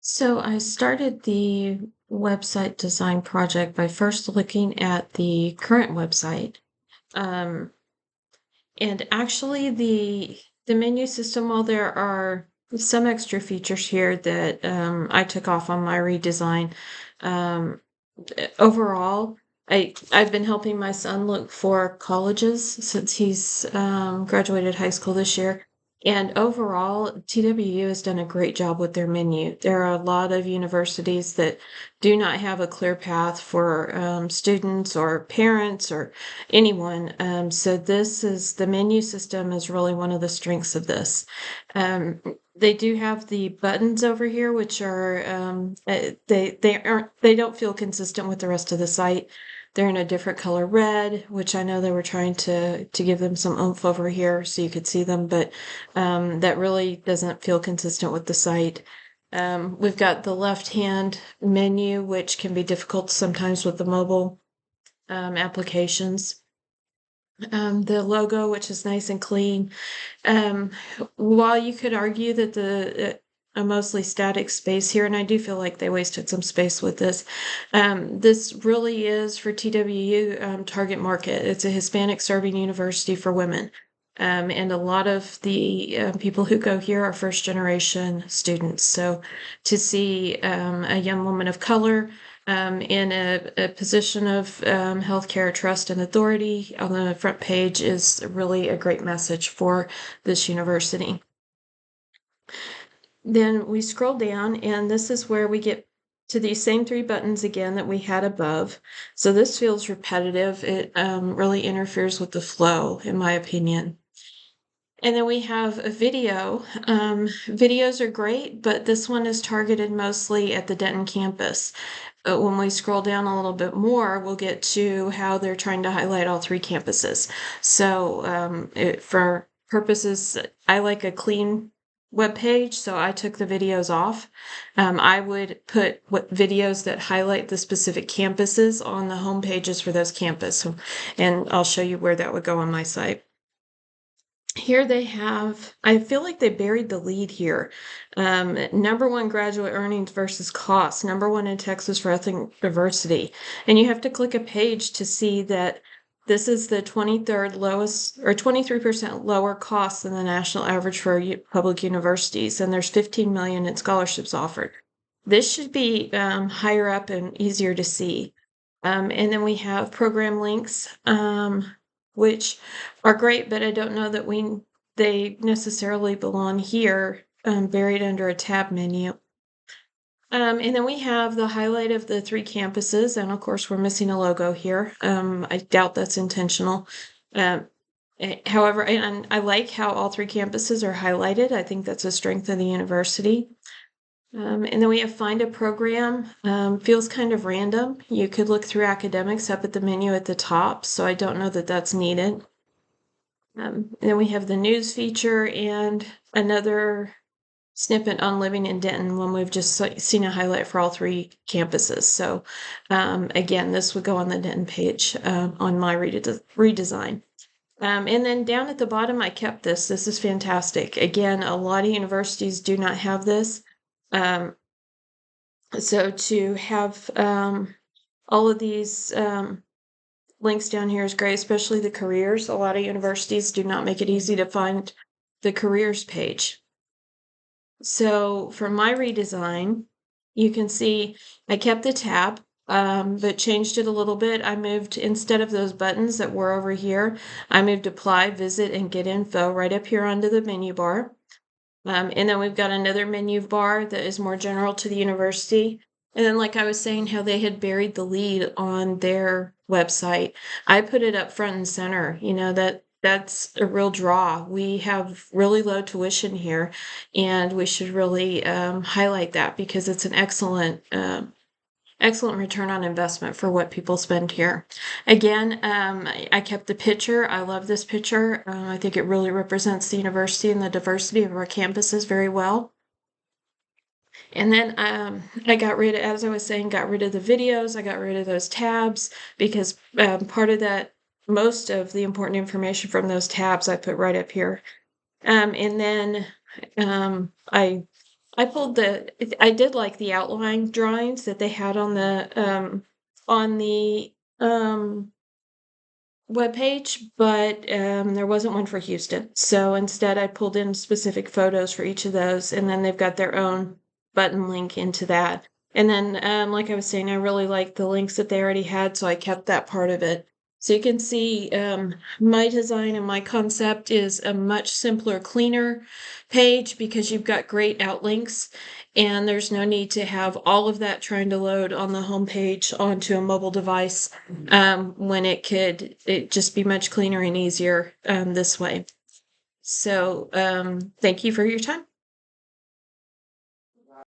So I started the website design project by first looking at the current website. Um, and actually the menu system, while there are some extra features here that I took off on my redesign, um, overall, I've been helping my son look for colleges since he's graduated high school this year. And overall, TWU has done a great job with their menu. There are a lot of universities that do not have a clear path for students or parents or anyone. So the menu system is really one of the strengths of this. Um, they do have the buttons over here, which are they don't feel consistent with the rest of the site. They're in a different color red, which I know they were trying to give them some oomph over here so you could see them, but that really doesn't feel consistent with the site. We've got the left-hand menu, which can be difficult sometimes with the mobile applications. The logo, which is nice and clean. Um, while you could argue that a mostly static space here, and I do feel like they wasted some space with this. This really is for TWU target market. It's a Hispanic serving university for women. And a lot of the people who go here are first generation students. So to see a young woman of color in a position of healthcare trust and authority on the front page is really a great message for this university. Then we scroll down, and this is where we get to these same three buttons again that we had above. So this feels repetitive. It really interferes with the flow, in my opinion. And then we have a video. Videos are great, but this one is targeted mostly at the Denton campus. When we scroll down a little bit more, we'll get to how they're trying to highlight all three campuses. So for purposes, I like a clean web page, so I took the videos off. I would put videos that highlight the specific campuses on the home pages for those campuses, and I'll show you where that would go on my site. Here they have, I feel like they buried the lead here. Number one graduate earnings versus cost, number one in Texas for ethnic diversity. And you have to click a page to see that this is the 23rd lowest or 23% lower cost than the national average for public universities. And there's 15 million in scholarships offered. This should be higher up and easier to see. And then we have program links, which are great, but I don't know that they necessarily belong here, buried under a tab menu. And then we have the highlight of the three campuses, and of course we're missing a logo here. I doubt that's intentional. However, and I like how all three campuses are highlighted. I think that's a strength of the university. And then we have find a program. Feels kind of random. You could look through academics up at the menu at the top, so I don't know that that's needed. And then we have the news feature and another snippet on living in Denton when we've just seen a highlight for all three campuses. So again, this would go on the Denton page on my redesign. And then down at the bottom, I kept this. This is fantastic. Again, a lot of universities do not have this. So to have all of these links down here is great, especially the careers. A lot of universities do not make it easy to find the careers page. So for my redesign, you can see I kept the tab, but changed it a little bit. I moved, instead of those buttons that were over here, I moved apply, visit, and get info right up here onto the menu bar. And then we've got another menu bar that is more general to the university. And then, like I was saying, how they had buried the lead on their website, I put it up front and center. You know, that's a real draw. We have really low tuition here, and we should really highlight that because it's an excellent return on investment for what people spend here. Again, I kept the picture. I love this picture. I think it really represents the university and the diversity of our campuses very well. And then I got rid of, as I was saying, got rid of the videos. I got rid of those tabs because part of that, most of the important information from those tabs I put right up here. And then I I did like the outline drawings that they had on the, webpage, but, there wasn't one for Houston. So instead, I pulled in specific photos for each of those, and then they've got their own button link into that. And then, like I was saying, I really liked the links that they already had, so I kept that part of it. So you can see, my design and my concept is a much simpler, cleaner page because you've got great outlinks, and there's no need to have all of that trying to load on the home page onto a mobile device, when it just be much cleaner and easier, this way. So, thank you for your time.